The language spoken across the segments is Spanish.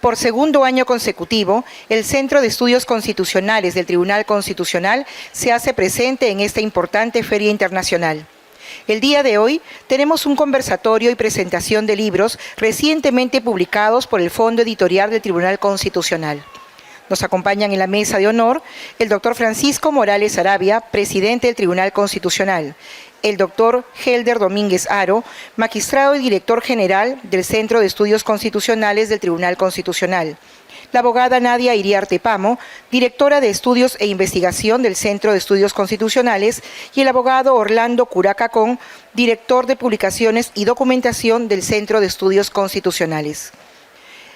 Por segundo año consecutivo, el Centro de Estudios Constitucionales del Tribunal Constitucional se hace presente en esta importante feria internacional. El día de hoy tenemos un conversatorio y presentación de libros recientemente publicados por el Fondo Editorial del Tribunal Constitucional. Nos acompañan en la mesa de honor el doctor Francisco Morales Saravia, presidente del Tribunal Constitucional, el doctor Helder Domínguez Haro, magistrado y director general del Centro de Estudios Constitucionales del Tribunal Constitucional, la abogada Nadia Iriarte Pamo, directora de Estudios e Investigación del Centro de Estudios Constitucionales, y el abogado Orlando Curacacón, director de Publicaciones y Documentación del Centro de Estudios Constitucionales.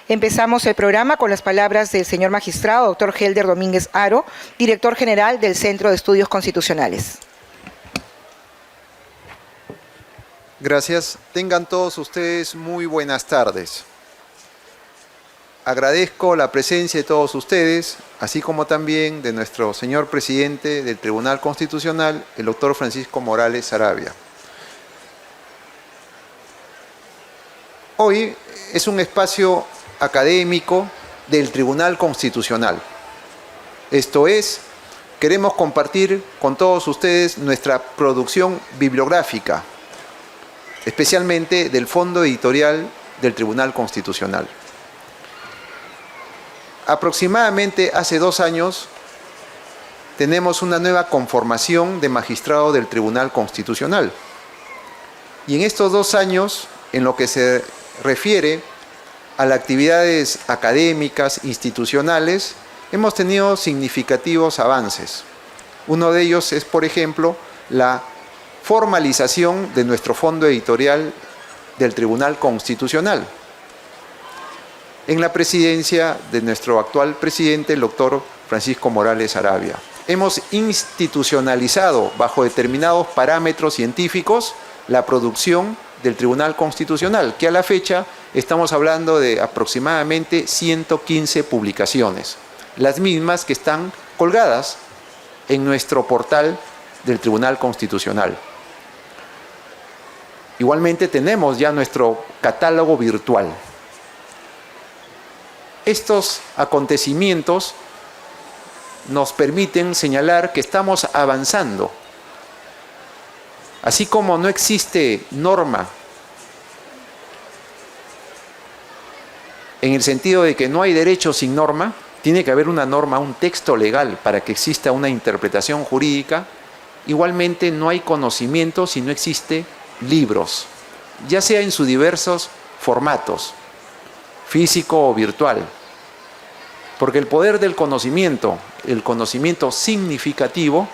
Empezamos el programa con las palabras del señor magistrado, doctor Helder Domínguez Haro, director general del Centro de Estudios Constitucionales. Gracias. Tengan todos ustedes muy buenas tardes. Agradezco la presencia de todos ustedes, así como también de nuestro señor presidente del Tribunal Constitucional, el doctor Francisco Morales Saravia. Hoy es un espacio académico del Tribunal Constitucional. Esto es, queremos compartir con todos ustedes nuestra producción bibliográfica, especialmente del Fondo Editorial del Tribunal Constitucional. Aproximadamente hace 2 años tenemos una nueva conformación de magistrado del Tribunal Constitucional. Y en estos 2 años, en lo que se refiere a las actividades académicas, institucionales, hemos tenido significativos avances. Uno de ellos es, por ejemplo, la formalización de nuestro fondo editorial del Tribunal Constitucional, en la presidencia de nuestro actual presidente, el doctor Francisco Morales Saravia. Hemos institucionalizado, bajo determinados parámetros científicos, la producción del Tribunal Constitucional, que a la fecha estamos hablando de aproximadamente 115 publicaciones, las mismas que están colgadas en nuestro portal del Tribunal Constitucional. Igualmente tenemos ya nuestro catálogo virtual. Estos acontecimientos nos permiten señalar que estamos avanzando. Así como no existe norma, en el sentido de que no hay derecho sin norma, tiene que haber una norma, un texto legal para que exista una interpretación jurídica. Igualmente no hay conocimiento si no existe libros, ya sea en sus diversos formatos, físico o virtual. Porque el poder del conocimiento, el conocimiento significativo,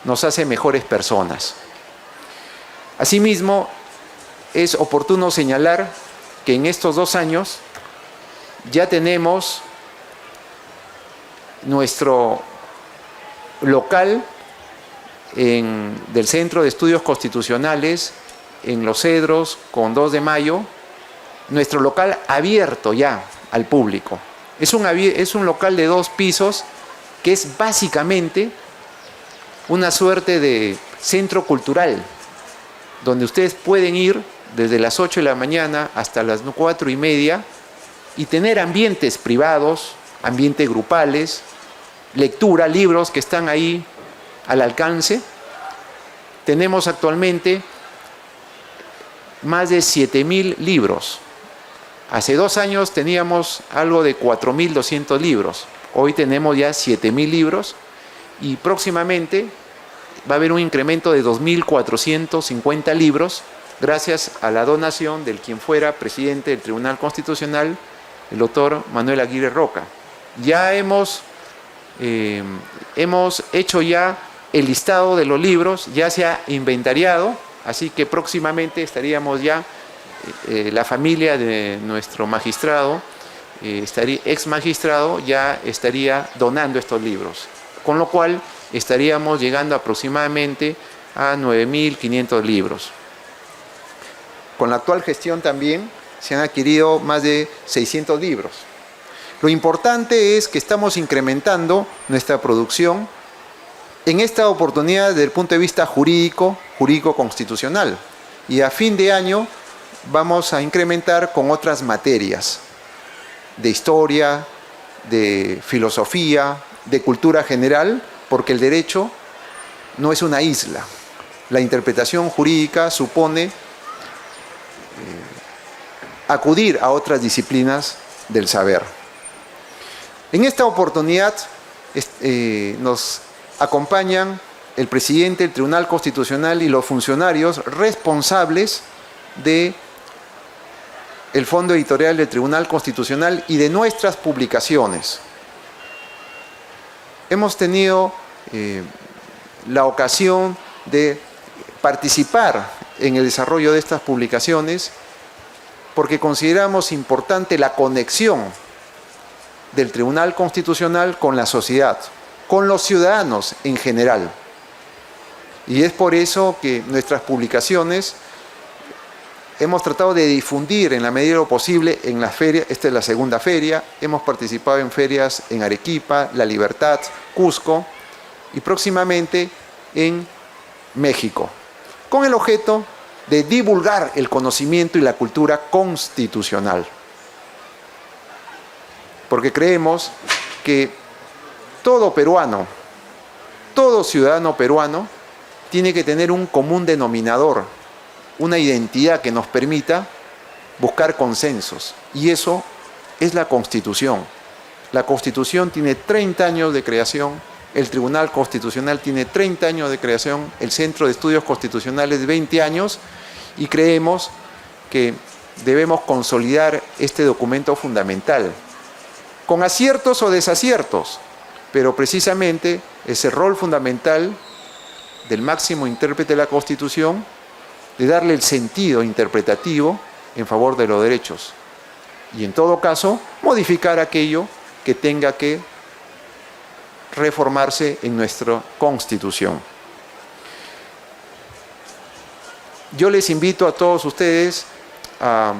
nos hace mejores personas. Asimismo, es oportuno señalar que en estos 2 años ya tenemos nuestro local del Centro de Estudios Constitucionales en Los Cedros con 2 de Mayo, nuestro local abierto ya al público. Es un local de 2 pisos que es básicamente una suerte de centro cultural, donde ustedes pueden ir desde las 8 de la mañana hasta las 4:30 y tener ambientes privados, ambientes grupales, lectura, libros que están ahí al alcance. Tenemos actualmente más de 7.000 libros. Hace 2 años teníamos algo de 4.200 libros. Hoy tenemos ya 7.000 libros y próximamente va a haber un incremento de 2.450 libros gracias a la donación del quien fuera presidente del Tribunal Constitucional, el doctor Manuel Aguirre Roca. Ya hemos hecho ya el listado de los libros, ya se ha inventariado, así que próximamente estaríamos ya, la familia de nuestro magistrado, ex magistrado, ya estaría donando estos libros, con lo cual estaríamos llegando aproximadamente a 9.500 libros. Con la actual gestión también se han adquirido más de 600 libros. Lo importante es que estamos incrementando nuestra producción en esta oportunidad desde el punto de vista jurídico constitucional. Y a fin de año vamos a incrementar con otras materias. de historia, de filosofía, de cultura general, porque el derecho no es una isla. La interpretación jurídica supone acudir a otras disciplinas del saber. En esta oportunidad nos acompañan el presidente del Tribunal Constitucional y los funcionarios responsables del Fondo Editorial del Tribunal Constitucional y de nuestras publicaciones. Hemos tenido la ocasión de participar en el desarrollo de estas publicaciones porque consideramos importante la conexión del Tribunal Constitucional con la sociedad, con los ciudadanos en general. Y es por eso que nuestras publicaciones hemos tratado de difundir en la medida de lo posible en las ferias. Esta es la segunda feria, hemos participado en ferias en Arequipa, La Libertad, Cusco y próximamente en México, con el objeto de divulgar el conocimiento y la cultura constitucional. Porque creemos que todo peruano, todo ciudadano peruano, tiene que tener un común denominador, una identidad que nos permita buscar consensos. Y eso es la Constitución. La Constitución tiene 30 años de creación, el Tribunal Constitucional tiene 30 años de creación, el Centro de Estudios Constitucionales 20 años, y creemos que debemos consolidar este documento fundamental, con aciertos o desaciertos, pero precisamente ese rol fundamental del máximo intérprete de la Constitución, de darle el sentido interpretativo en favor de los derechos. Y en todo caso, modificar aquello que tenga que reformarse en nuestra Constitución. Yo les invito a todos ustedes a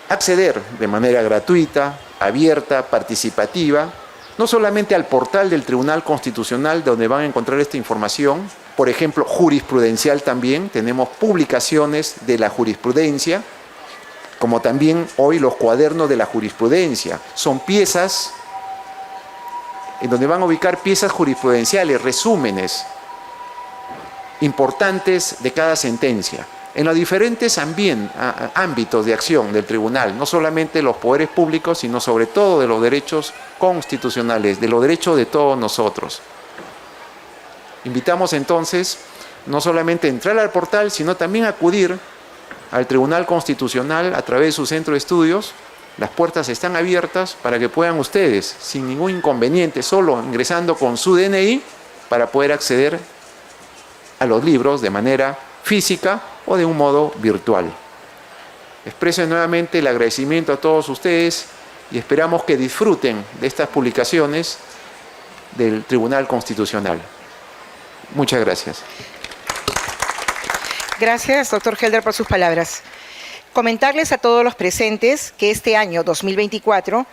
acceder de manera gratuita, abierta, participativa, no solamente al portal del Tribunal Constitucional, donde van a encontrar esta información, por ejemplo, jurisprudencial también, tenemos publicaciones de la jurisprudencia, como también hoy los cuadernos de la jurisprudencia. Son piezas en donde van a ubicar piezas jurisprudenciales, resúmenes importantes de cada sentencia, en los diferentes ámbitos de acción del tribunal, no solamente los poderes públicos, sino sobre todo de los derechos constitucionales, de los derechos de todos nosotros. Invitamos entonces no solamente a entrar al portal, sino también a acudir al Tribunal Constitucional a través de su centro de estudios. Las puertas están abiertas para que puedan ustedes, sin ningún inconveniente, solo ingresando con su DNI, para poder acceder a los libros de manera física o de un modo virtual. Expreso nuevamente el agradecimiento a todos ustedes y esperamos que disfruten de estas publicaciones del Tribunal Constitucional. Muchas gracias. Gracias, doctor Helder, por sus palabras. Comentarles a todos los presentes que este año 2024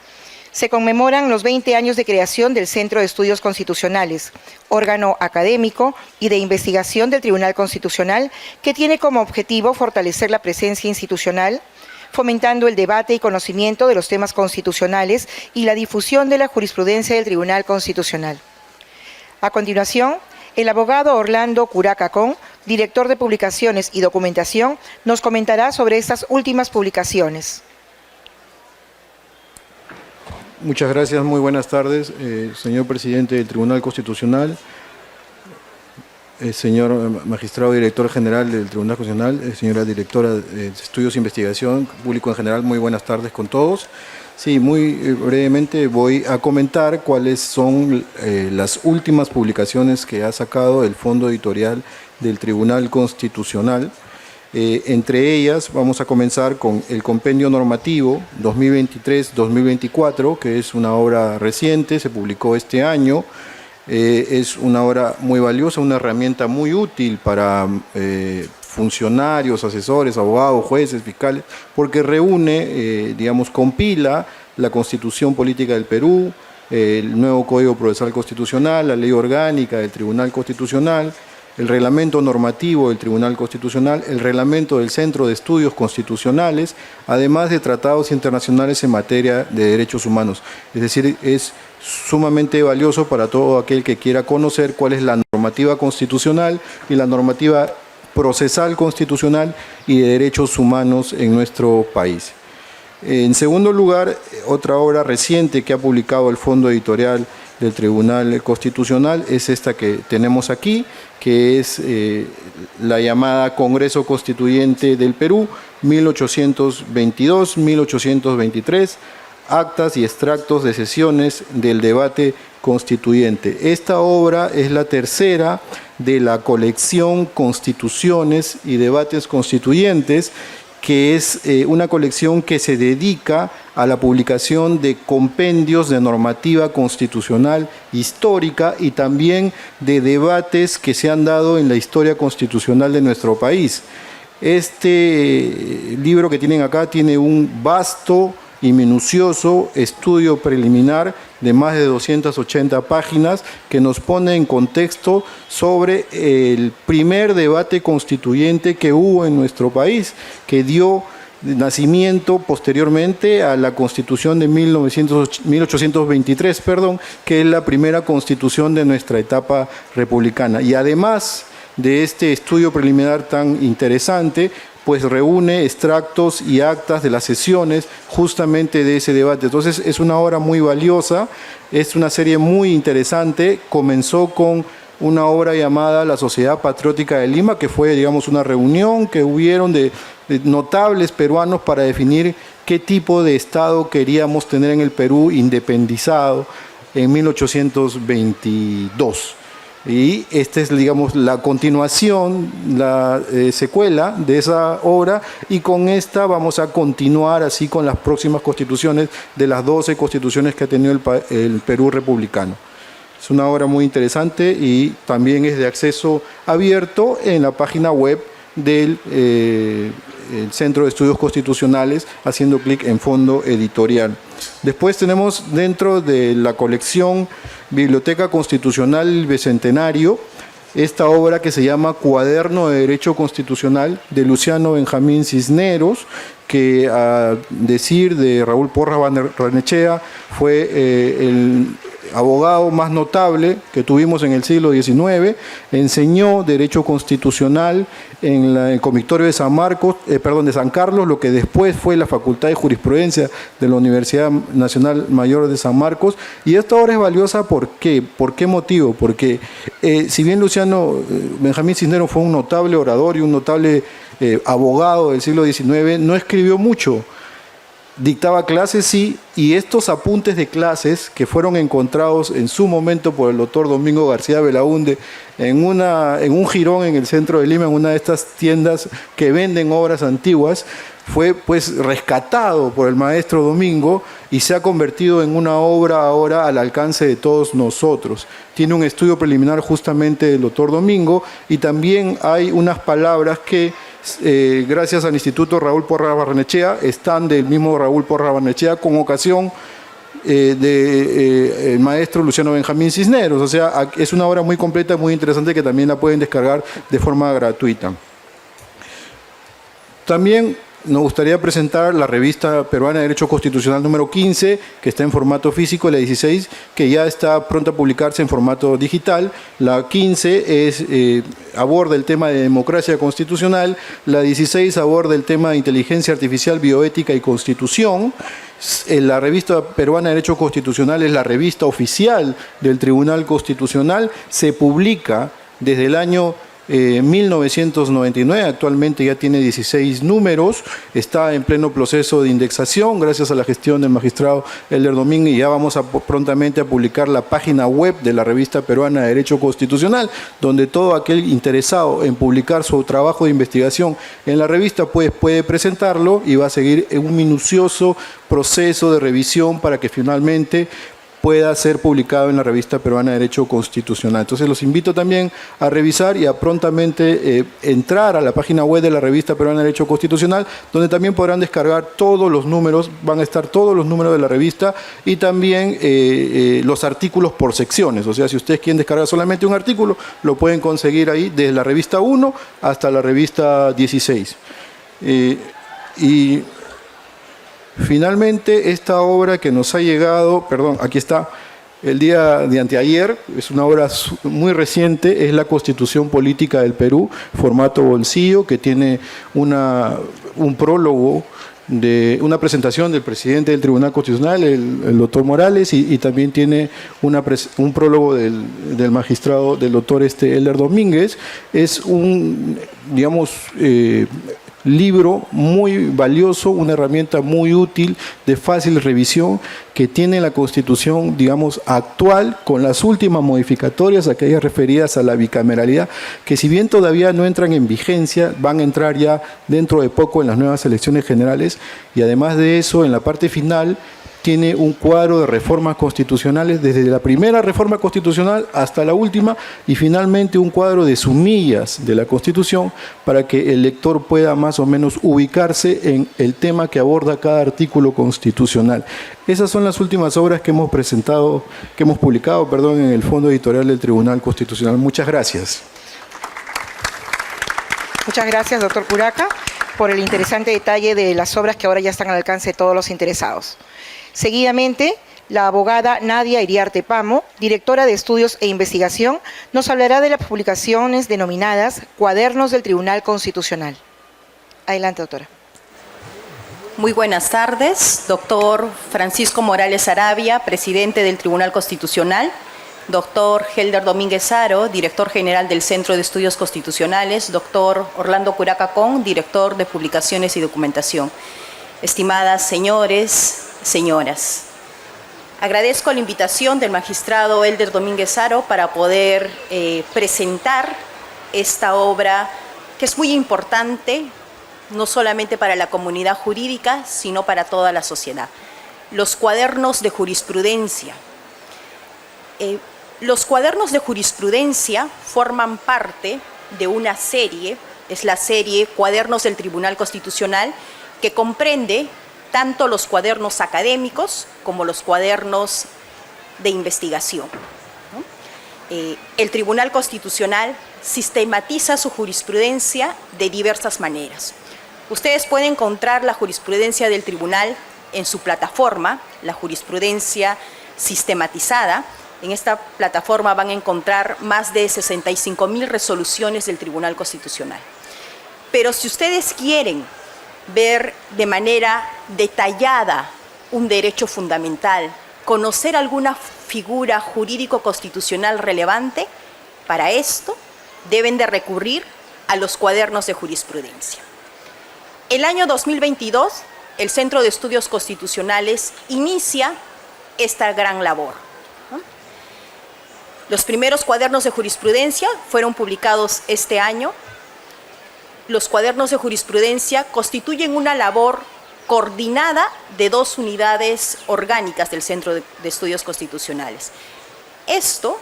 se conmemoran los 20 años de creación del Centro de Estudios Constitucionales, órgano académico y de investigación del Tribunal Constitucional que tiene como objetivo fortalecer la presencia institucional, fomentando el debate y conocimiento de los temas constitucionales y la difusión de la jurisprudencia del Tribunal Constitucional. A continuación, el abogado Orlando Curacacón, director de Publicaciones y Documentación, nos comentará sobre estas últimas publicaciones. Muchas gracias, muy buenas tardes, señor presidente del Tribunal Constitucional, señor magistrado director general del Tribunal Constitucional, señora directora de Estudios e Investigación, público en general, muy buenas tardes con todos. Sí, muy brevemente voy a comentar cuáles son las últimas publicaciones que ha sacado el Fondo Editorial del Tribunal Constitucional. Entre ellas vamos a comenzar con el Compendio Normativo 2023-2024, que es una obra reciente, se publicó este año. Es una obra muy valiosa, una herramienta muy útil para funcionarios, asesores, abogados, jueces, fiscales, porque reúne, compila la Constitución Política del Perú, el nuevo Código Procesal Constitucional, la Ley Orgánica del Tribunal Constitucional, el reglamento normativo del Tribunal Constitucional, el reglamento del Centro de Estudios Constitucionales, además de tratados internacionales en materia de derechos humanos. Es decir, es sumamente valioso para todo aquel que quiera conocer cuál es la normativa constitucional y la normativa procesal constitucional y de derechos humanos en nuestro país. En segundo lugar, otra obra reciente que ha publicado el Fondo Editorial del Tribunal Constitucional es esta que tenemos aquí, que es la llamada Congreso Constituyente del Perú, 1822-1823, actas y extractos de sesiones del debate constituyente. Esta obra es la tercera de la colección Constituciones y Debates Constituyentes, que es una colección que se dedica a la publicación de compendios de normativa constitucional histórica y también de debates que se han dado en la historia constitucional de nuestro país. Este libro que tienen acá tiene un vasto y minucioso estudio preliminar de más de 280 páginas que nos pone en contexto sobre el primer debate constituyente que hubo en nuestro país, que dio nacimiento posteriormente a la Constitución de 1823, que es la primera constitución de nuestra etapa republicana. Y además de este estudio preliminar tan interesante, pues reúne extractos y actas de las sesiones justamente de ese debate. Entonces es una obra muy valiosa, es una serie muy interesante. Comenzó con una obra llamada La Sociedad Patriótica de Lima, que fue, digamos, una reunión que hubieron de notables peruanos para definir qué tipo de Estado queríamos tener en el Perú independizado en 1822. Y esta es, digamos, la continuación, la secuela de esa obra, y con esta vamos a continuar así con las próximas constituciones de las 12 constituciones que ha tenido el Perú republicano. Es una obra muy interesante y también es de acceso abierto en la página web del el Centro de Estudios Constitucionales, haciendo clic en Fondo Editorial. Después tenemos dentro de la colección Biblioteca Constitucional Bicentenario esta obra que se llama Cuaderno de Derecho Constitucional de Luciano Benjamín Cisneros, que a decir de Raúl Porras Barrenechea fue el abogado más notable que tuvimos en el siglo XIX, enseñó Derecho Constitucional en el Convictorio de San Carlos, lo que después fue la Facultad de Jurisprudencia de la Universidad Nacional Mayor de San Marcos. Y esta obra es valiosa, ¿por qué? ¿Por qué motivo? Porque si bien Luciano Benjamín Cisneros fue un notable orador y un notable abogado del siglo XIX, no escribió mucho. Dictaba clases, sí, y estos apuntes de clases que fueron encontrados en su momento por el doctor Domingo García Belaúnde en un jirón en el centro de Lima, en una de estas tiendas que venden obras antiguas, fue pues rescatado por el maestro Domingo y se ha convertido en una obra ahora al alcance de todos nosotros. Tiene un estudio preliminar justamente del doctor Domingo, y también hay unas palabras que gracias al Instituto Raúl Porras Barrenechea, están del mismo Raúl Porras Barrenechea con ocasión del maestro Luciano Benjamín Cisneros. O sea, es una obra muy completa, muy interesante, que también la pueden descargar de forma gratuita. También nos gustaría presentar la revista peruana de Derecho Constitucional número 15, que está en formato físico, y la 16, que ya está pronta a publicarse en formato digital. La 15 aborda el tema de democracia constitucional, la 16 aborda el tema de inteligencia artificial, bioética y constitución. La revista peruana de Derecho Constitucional es la revista oficial del Tribunal Constitucional, se publica desde el año 1999, actualmente ya tiene 16 números, está en pleno proceso de indexación gracias a la gestión del magistrado Elder Domínguez, y ya vamos prontamente a publicar la página web de la revista peruana de Derecho Constitucional, donde todo aquel interesado en publicar su trabajo de investigación en la revista pues puede presentarlo, y va a seguir un minucioso proceso de revisión para que finalmente pueda ser publicado en la Revista Peruana de Derecho Constitucional. Entonces los invito también a revisar y a prontamente entrar a la página web de la Revista Peruana de Derecho Constitucional, donde también podrán descargar todos los números, van a estar todos los números de la revista y también los artículos por secciones. O sea, si ustedes quieren descargar solamente un artículo, lo pueden conseguir ahí desde la revista 1 hasta la revista 16. Y finalmente, esta obra que nos ha llegado, perdón, aquí está, el día de anteayer, es una obra muy reciente, es la Constitución Política del Perú, formato bolsillo, que tiene un prólogo de una presentación del presidente del Tribunal Constitucional, el doctor Morales, y también tiene un prólogo del magistrado, del doctor Elder Domínguez. Es un, digamos, libro muy valioso, una herramienta muy útil, de fácil revisión, que tiene la Constitución, digamos, actual, con las últimas modificatorias, aquellas referidas a la bicameralidad, que si bien todavía no entran en vigencia, van a entrar ya dentro de poco en las nuevas elecciones generales, y además de eso, en la parte final, tiene un cuadro de reformas constitucionales desde la primera reforma constitucional hasta la última, y finalmente un cuadro de sumillas de la Constitución para que el lector pueda más o menos ubicarse en el tema que aborda cada artículo constitucional. Esas son las últimas obras que hemos publicado, en el Fondo Editorial del Tribunal Constitucional. Muchas gracias. Muchas gracias, doctor Curaca, por el interesante detalle de las obras que ahora ya están al alcance de todos los interesados. Seguidamente, la abogada Nadia Iriarte Pamo, directora de Estudios e Investigación, nos hablará de las publicaciones denominadas Cuadernos del Tribunal Constitucional. Adelante, doctora. Muy buenas tardes, doctor Francisco Morales Arabia, presidente del Tribunal Constitucional, doctor Helder Domínguez Haro, director general del Centro de Estudios Constitucionales, doctor Orlando Curaca Con, director de Publicaciones y Documentación. Estimadas señores, señoras, agradezco la invitación del magistrado Helder Domínguez Haro para poder presentar esta obra que es muy importante, no solamente para la comunidad jurídica, sino para toda la sociedad. Los cuadernos de jurisprudencia. Los cuadernos de jurisprudencia forman parte de una serie, es la serie Cuadernos del Tribunal Constitucional, que comprende tanto los cuadernos académicos como los cuadernos de investigación. El Tribunal Constitucional sistematiza su jurisprudencia de diversas maneras. Ustedes pueden encontrar la jurisprudencia del tribunal en su plataforma, la jurisprudencia sistematizada. En esta plataforma van a encontrar más de 65.000 resoluciones del Tribunal Constitucional. Pero si ustedes quieren ver de manera detallada un derecho fundamental, conocer alguna figura jurídico-constitucional relevante, para esto deben de recurrir a los cuadernos de jurisprudencia. El año 2022, el Centro de Estudios Constitucionales inicia esta gran labor. Los primeros cuadernos de jurisprudencia fueron publicados este año. Los cuadernos de jurisprudencia constituyen una labor coordinada de dos unidades orgánicas del Centro de Estudios Constitucionales. Esto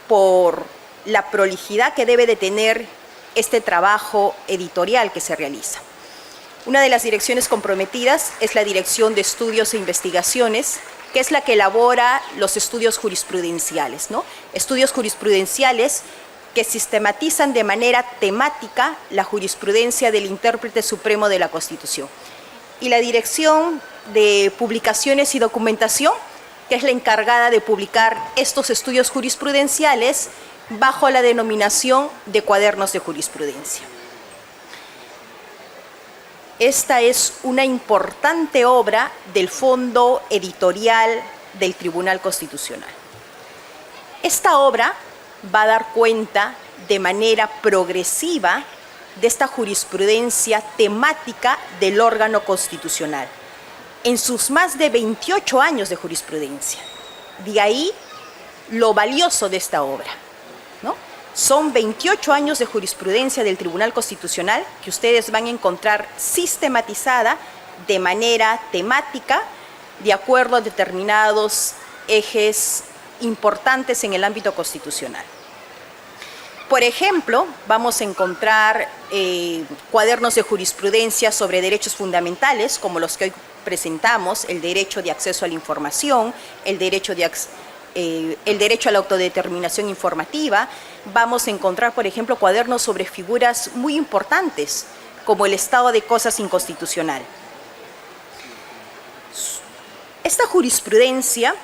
por la prolijidad que debe de tener este trabajo editorial que se realiza. Una de las direcciones comprometidas es la Dirección de Estudios e Investigaciones, que es la que elabora los estudios jurisprudenciales, ¿no? Estudios jurisprudenciales que sistematizan de manera temática la jurisprudencia del intérprete supremo de la Constitución. Y la Dirección de Publicaciones y Documentación, que es la encargada de publicar estos estudios jurisprudenciales bajo la denominación de cuadernos de jurisprudencia. Esta es una importante obra del Fondo Editorial del Tribunal Constitucional. Esta obra va a dar cuenta de manera progresiva de esta jurisprudencia temática del órgano constitucional en sus más de 28 años de jurisprudencia. De ahí lo valioso de esta obra, ¿no? Son 28 años de jurisprudencia del Tribunal Constitucional que ustedes van a encontrar sistematizada de manera temática de acuerdo a determinados ejes importantes en el ámbito constitucional. Por ejemplo, vamos a encontrar cuadernos de jurisprudencia sobre derechos fundamentales, como los que hoy presentamos, el derecho de acceso a la información, el derecho a la autodeterminación informativa. Vamos a encontrar, por ejemplo, cuadernos sobre figuras muy importantes, como el estado de cosas inconstitucional. Esta jurisprudencia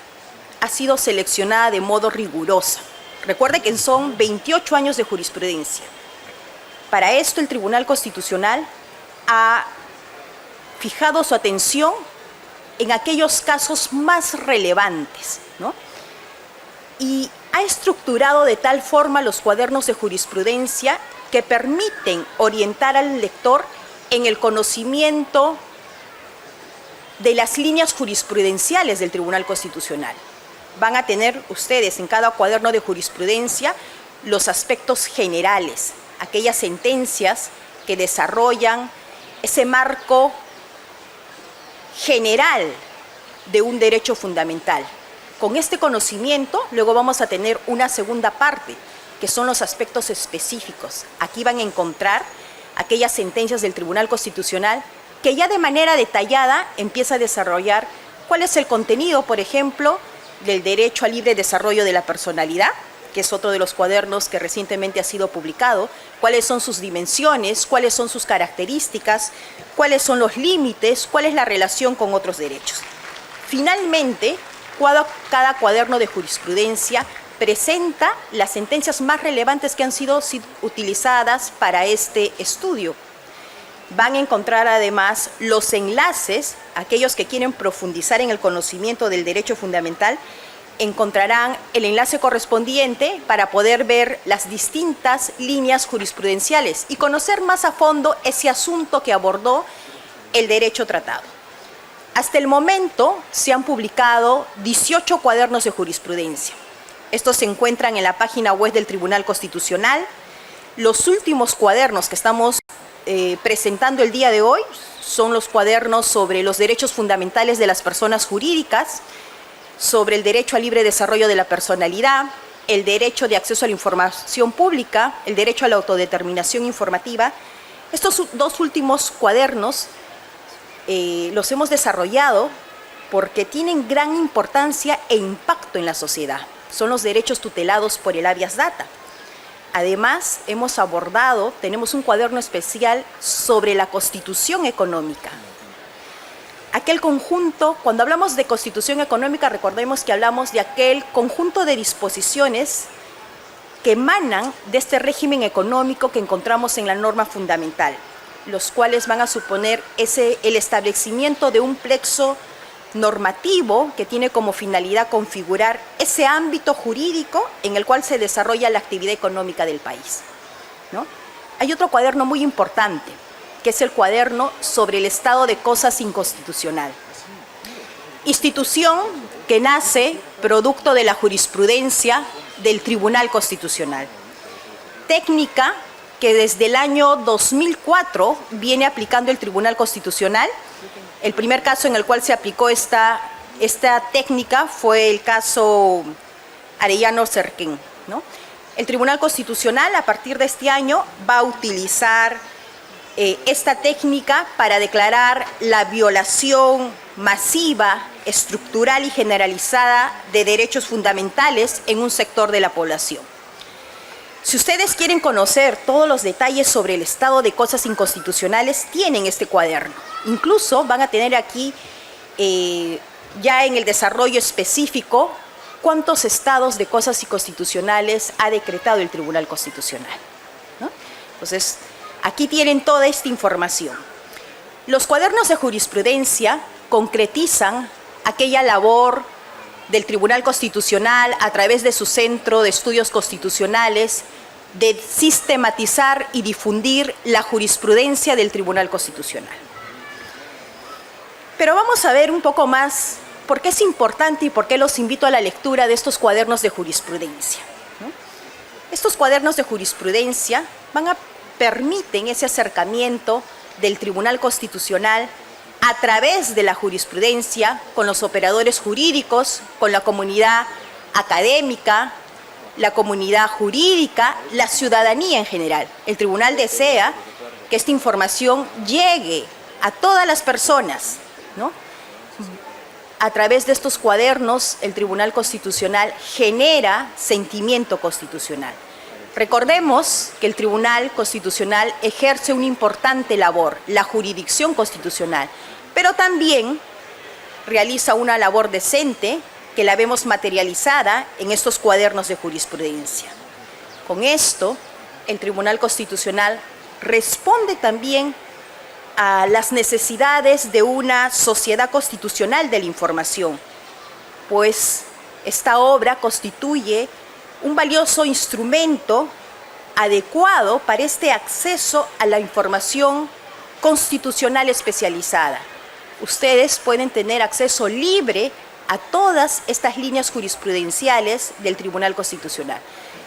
ha sido seleccionada de modo riguroso. Recuerde que son 28 años de jurisprudencia. Para esto, el Tribunal Constitucional ha fijado su atención en aquellos casos más relevantes, ¿no? Y ha estructurado de tal forma los cuadernos de jurisprudencia que permiten orientar al lector en el conocimiento de las líneas jurisprudenciales del Tribunal Constitucional. Van a tener ustedes en cada cuaderno de jurisprudencia los aspectos generales, aquellas sentencias que desarrollan ese marco general de un derecho fundamental. Con este conocimiento, luego vamos a tener una segunda parte, que son los aspectos específicos. Aquí van a encontrar aquellas sentencias del Tribunal Constitucional que ya de manera detallada empieza a desarrollar cuál es el contenido, por ejemplo, del derecho al libre desarrollo de la personalidad, que es otro de los cuadernos que recientemente ha sido publicado, cuáles son sus dimensiones, cuáles son sus características, cuáles son los límites, cuál es la relación con otros derechos. Finalmente, cada cuaderno de jurisprudencia presenta las sentencias más relevantes que han sido utilizadas para este estudio. Van a encontrar además los enlaces, aquellos que quieren profundizar en el conocimiento del derecho fundamental, encontrarán el enlace correspondiente para poder ver las distintas líneas jurisprudenciales y conocer más a fondo ese asunto que abordó el derecho tratado. Hasta el momento se han publicado 18 cuadernos de jurisprudencia. Estos se encuentran en la página web del Tribunal Constitucional. Los últimos cuadernos que estamos presentando el día de hoy son los cuadernos sobre los derechos fundamentales de las personas jurídicas, sobre el derecho al libre desarrollo de la personalidad, el derecho de acceso a la información pública, el derecho a la autodeterminación informativa. Estos dos últimos cuadernos los hemos desarrollado porque tienen gran importancia e impacto en la sociedad. Son los derechos tutelados por el habeas data. Además, tenemos un cuaderno especial sobre la Constitución económica. Aquel conjunto, cuando hablamos de Constitución económica, recordemos que hablamos de aquel conjunto de disposiciones que emanan de este régimen económico que encontramos en la norma fundamental, los cuales van a suponer el establecimiento de un plexo normativo que tiene como finalidad configurar ese ámbito jurídico en el cual se desarrolla la actividad económica del país, ¿no? Hay otro cuaderno muy importante, que es el cuaderno sobre el estado de cosas inconstitucional. Institución que nace producto de la jurisprudencia del Tribunal Constitucional. Técnica que desde el año 2004 viene aplicando el Tribunal Constitucional. El primer caso en el cual se aplicó esta técnica fue el caso Arellano-Cerquén, ¿no? El Tribunal Constitucional, a partir de este año, va a utilizar esta técnica para declarar la violación masiva, estructural y generalizada de derechos fundamentales en un sector de la población. Si ustedes quieren conocer todos los detalles sobre el estado de cosas inconstitucionales, tienen este cuaderno. Incluso van a tener aquí, ya en el desarrollo específico, cuántos estados de cosas inconstitucionales ha decretado el Tribunal Constitucional, ¿no? Entonces, aquí tienen toda esta información. Los cuadernos de jurisprudencia concretizan aquella labor del Tribunal Constitucional a través de su Centro de Estudios Constitucionales de sistematizar y difundir la jurisprudencia del Tribunal Constitucional. Pero vamos a ver un poco más por qué es importante y por qué los invito a la lectura de estos cuadernos de jurisprudencia, ¿no? Estos cuadernos de jurisprudencia permiten ese acercamiento del Tribunal Constitucional a través de la jurisprudencia, con los operadores jurídicos, con la comunidad académica, la comunidad jurídica, la ciudadanía en general. El tribunal desea que esta información llegue a todas las personas, ¿no? A través de estos cuadernos, el Tribunal Constitucional genera sentimiento constitucional. Recordemos que el Tribunal Constitucional ejerce una importante labor, la jurisdicción constitucional, pero también realiza una labor decente que la vemos materializada en estos cuadernos de jurisprudencia. Con esto, el Tribunal Constitucional responde también a las necesidades de una sociedad constitucional de la información, pues esta obra constituye un valioso instrumento adecuado para este acceso a la información constitucional especializada. Ustedes pueden tener acceso libre a todas estas líneas jurisprudenciales del Tribunal Constitucional.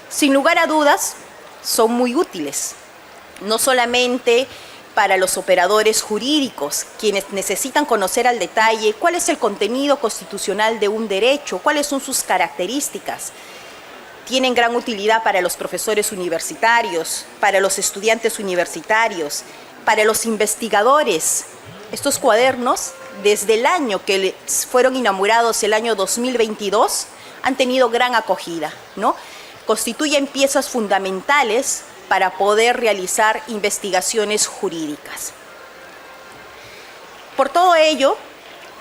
Sin lugar a dudas, son muy útiles, no solamente para los operadores jurídicos, quienes necesitan conocer al detalle cuál es el contenido constitucional de un derecho, cuáles son sus características. Tienen gran utilidad para los profesores universitarios, para los estudiantes universitarios, para los investigadores. Estos cuadernos, desde el año que fueron inaugurados, el año 2022, han tenido gran acogida, ¿no? Constituyen piezas fundamentales para poder realizar investigaciones jurídicas. Por todo ello,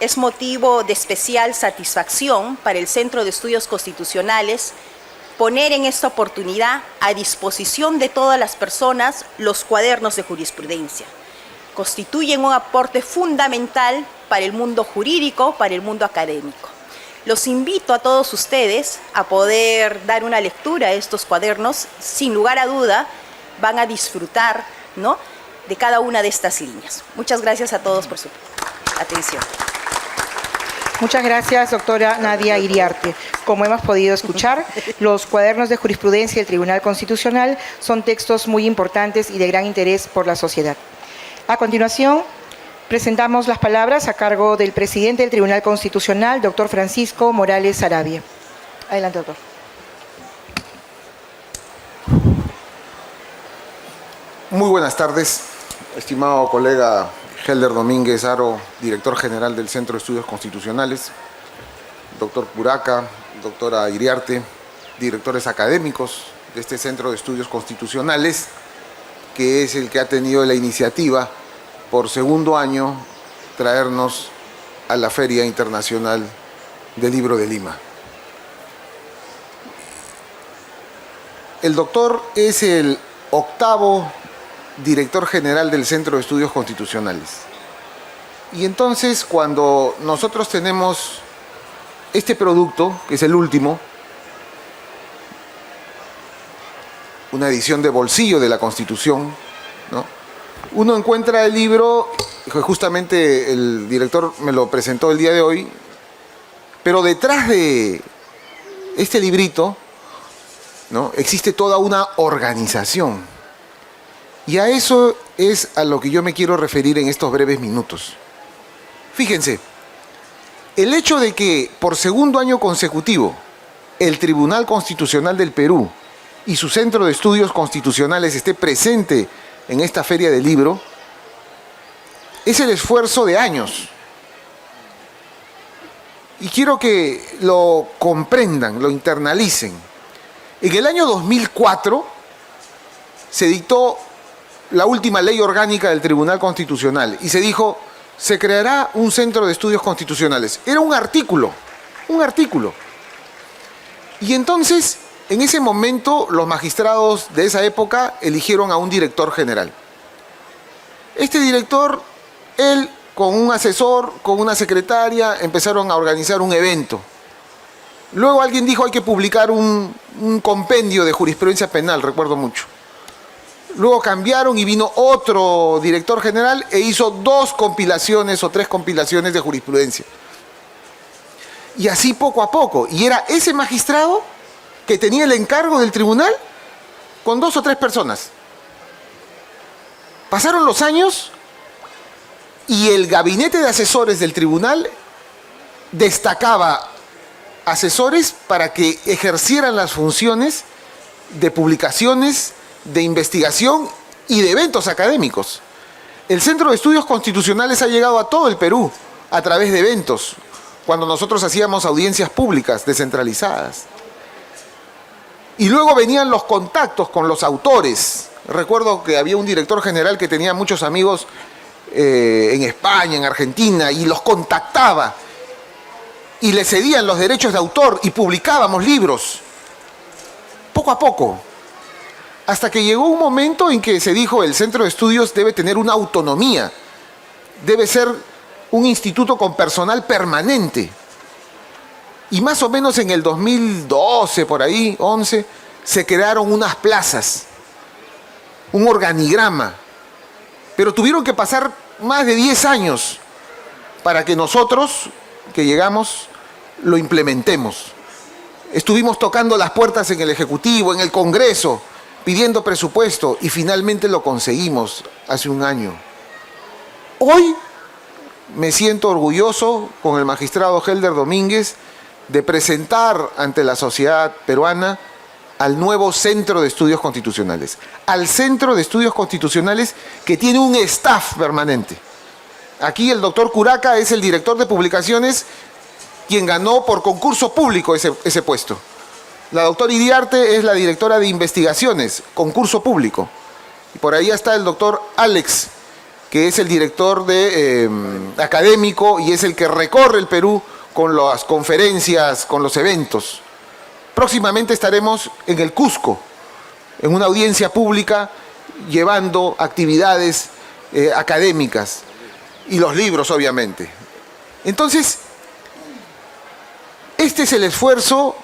es motivo de especial satisfacción para el Centro de Estudios Constitucionales poner en esta oportunidad a disposición de todas las personas los cuadernos de jurisprudencia. Constituyen un aporte fundamental para el mundo jurídico, para el mundo académico. Los invito a todos ustedes a poder dar una lectura a estos cuadernos. Sin lugar a duda, van a disfrutar, ¿no?, de cada una de estas líneas. Muchas gracias a todos por su atención. Muchas gracias, doctora Nadia Iriarte. Como hemos podido escuchar, los cuadernos de jurisprudencia del Tribunal Constitucional son textos muy importantes y de gran interés por la sociedad. A continuación, presentamos las palabras a cargo del presidente del Tribunal Constitucional, doctor Francisco Morales Sarabia. Adelante, doctor. Muy buenas tardes, estimado colega Helder Domínguez Haro, director general del Centro de Estudios Constitucionales, doctor Puraca, doctora Iriarte, directores académicos de este Centro de Estudios Constitucionales, que es el que ha tenido la iniciativa por segundo año traernos a la Feria Internacional del Libro de Lima. El doctor es el octavo director general del Centro de Estudios Constitucionales. Y entonces, cuando nosotros tenemos este producto, que es el último, una edición de bolsillo de la Constitución, ¿no?, uno encuentra el libro, justamente el director me lo presentó el día de hoy, pero detrás de este librito, ¿no?, existe toda una organización. Y a eso es a lo que yo me quiero referir en estos breves minutos. Fíjense, el hecho de que por segundo año consecutivo el Tribunal Constitucional del Perú y su Centro de Estudios Constitucionales esté presente en esta Feria del Libro es el esfuerzo de años. Y quiero que lo comprendan, lo internalicen. En el año 2004 se dictó la última ley orgánica del Tribunal Constitucional y se dijo, se creará un Centro de Estudios Constitucionales. Era un artículo. Y entonces, en ese momento, los magistrados de esa época eligieron a un director general. Este director, él con un asesor, con una secretaria, empezaron a organizar un evento. Luego alguien dijo, hay que publicar un compendio de jurisprudencia penal, recuerdo mucho. Luego cambiaron y vino otro director general e hizo 2 compilaciones o 3 compilaciones de jurisprudencia. Y así poco a poco. Y era ese magistrado que tenía el encargo del tribunal con 2 o 3 personas. Pasaron los años Y el gabinete de asesores del tribunal destacaba asesores para que ejercieran las funciones de publicaciones, de investigación y de eventos académicos. El Centro de Estudios Constitucionales ha llegado a todo el Perú a través de eventos, cuando nosotros hacíamos audiencias públicas descentralizadas. Y luego venían los contactos con los autores. Recuerdo que había un director general que tenía muchos amigos en España, en Argentina, y los contactaba y le cedían los derechos de autor y publicábamos libros, poco a poco, hasta que llegó un momento en que se dijo el Centro de Estudios debe tener una autonomía, debe ser un instituto con personal permanente. Y más o menos en el 2012, por ahí, 11, se crearon unas plazas, un organigrama, pero tuvieron que pasar más de 10 años para que nosotros, que llegamos, lo implementemos. Estuvimos tocando las puertas en el Ejecutivo, en el Congreso, pidiendo presupuesto y finalmente lo conseguimos hace un año. Hoy me siento orgulloso con el magistrado Helder Domínguez de presentar ante la sociedad peruana al nuevo Centro de Estudios Constitucionales, al Centro de Estudios Constitucionales que tiene un staff permanente. Aquí el doctor Curaca es el director de publicaciones, quien ganó por concurso público ese puesto. La doctora Iriarte es la directora de investigaciones, concurso público. Y por ahí está el doctor Alex, que es el director académico y es el que recorre el Perú con las conferencias, con los eventos. Próximamente estaremos en el Cusco, en una audiencia pública, llevando actividades académicas y los libros, obviamente. Entonces, este es el esfuerzo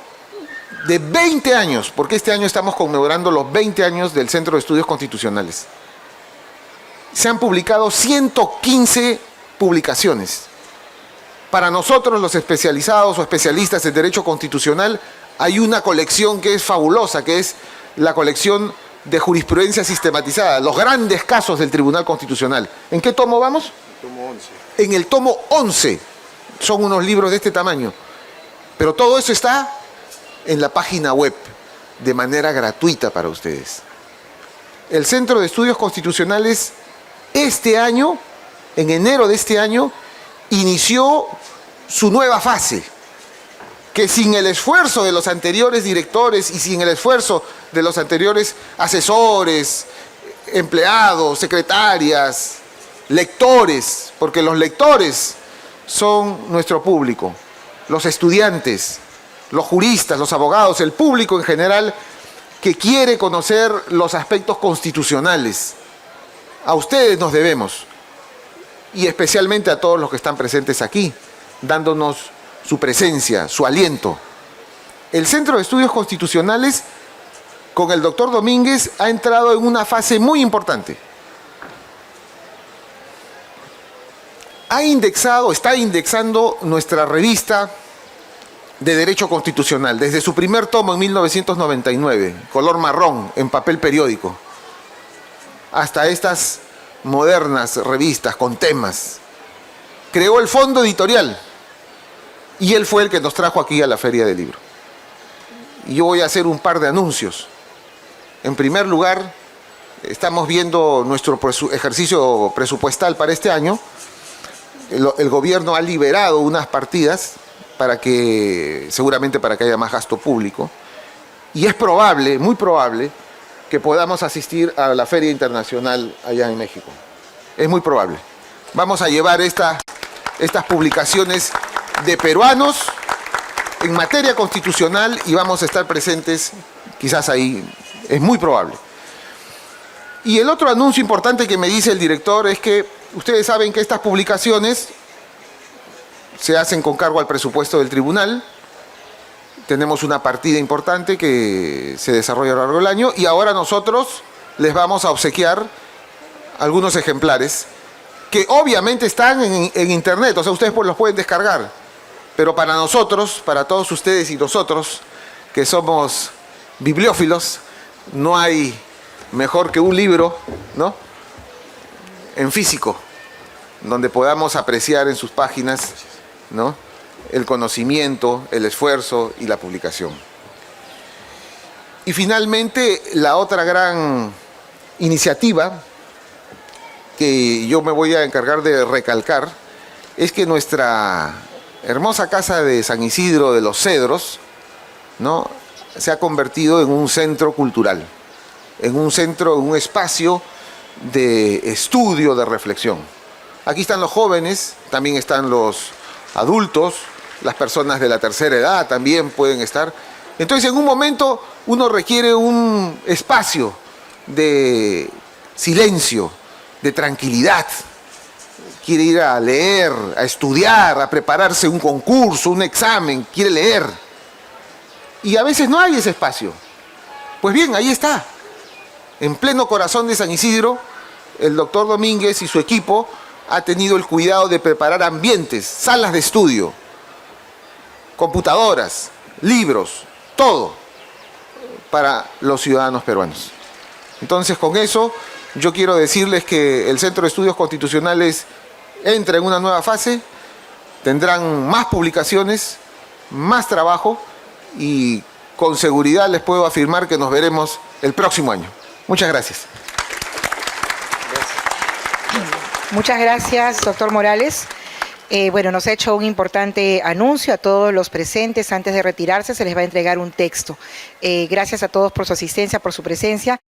de 20 años, porque este año estamos conmemorando los 20 años del Centro de Estudios Constitucionales. Se han publicado 115 publicaciones. Para nosotros, los especializados o especialistas en Derecho Constitucional, hay una colección que es fabulosa, que es la colección de jurisprudencia sistematizada, los grandes casos del Tribunal Constitucional. ¿En qué tomo vamos? Tomo 11. En el tomo 11. Son unos libros de este tamaño. Pero todo eso está en la página web, de manera gratuita para ustedes. El Centro de Estudios Constitucionales, este año, en enero de este año, inició su nueva fase, que sin el esfuerzo de los anteriores directores y sin el esfuerzo de los anteriores asesores, empleados, secretarias, lectores, porque los lectores son nuestro público, los estudiantes, los juristas, los abogados, el público en general que quiere conocer los aspectos constitucionales. A ustedes nos debemos, y especialmente a todos los que están presentes aquí, dándonos su presencia, su aliento. El Centro de Estudios Constitucionales, con el doctor Domínguez, ha entrado en una fase muy importante. Está indexando nuestra revista de Derecho Constitucional, desde su primer tomo en 1999, color marrón, en papel periódico, hasta estas modernas revistas con temas. Creó el fondo editorial y él fue el que nos trajo aquí a la Feria del Libro. Y yo voy a hacer un par de anuncios. En primer lugar, estamos viendo nuestro ejercicio presupuestal para este año. El gobierno ha liberado unas partidas seguramente para que haya más gasto público. Y es probable, muy probable, que podamos asistir a la Feria Internacional allá en México. Es muy probable. Vamos a llevar estas publicaciones de peruanos en materia constitucional y vamos a estar presentes quizás ahí. Es muy probable. Y el otro anuncio importante que me dice el director es que ustedes saben que estas publicaciones se hacen con cargo al presupuesto del tribunal. Tenemos una partida importante que se desarrolla a lo largo del año y ahora nosotros les vamos a obsequiar algunos ejemplares que obviamente están en internet, o sea, ustedes los pueden descargar. Pero para nosotros, para todos ustedes y nosotros, que somos bibliófilos, no hay mejor que un libro, ¿no?, en físico, donde podamos apreciar en sus páginas, ¿no?, el conocimiento, el esfuerzo y la publicación. Y finalmente, la otra gran iniciativa que yo me voy a encargar de recalcar es que nuestra hermosa casa de San Isidro de los Cedros, ¿no?, se ha convertido en un centro cultural, en un espacio de estudio, de reflexión. Aquí están los jóvenes, también están los adultos, las personas de la tercera edad también pueden estar. Entonces, en un momento uno requiere un espacio de silencio, de tranquilidad. Quiere ir a leer, a estudiar, a prepararse un concurso, un examen, quiere leer. Y a veces no hay ese espacio. Pues bien, ahí está. En pleno corazón de San Isidro, el doctor Domínguez y su equipo ha tenido el cuidado de preparar ambientes, salas de estudio, computadoras, libros, todo para los ciudadanos peruanos. Entonces, con eso, yo quiero decirles que el Centro de Estudios Constitucionales entra en una nueva fase, tendrán más publicaciones, más trabajo y con seguridad les puedo afirmar que nos veremos el próximo año. Muchas gracias. Muchas gracias, doctor Morales. Bueno, nos ha hecho un importante anuncio a todos los presentes. Antes de retirarse se les va a entregar un texto. Gracias a todos por su asistencia, por su presencia.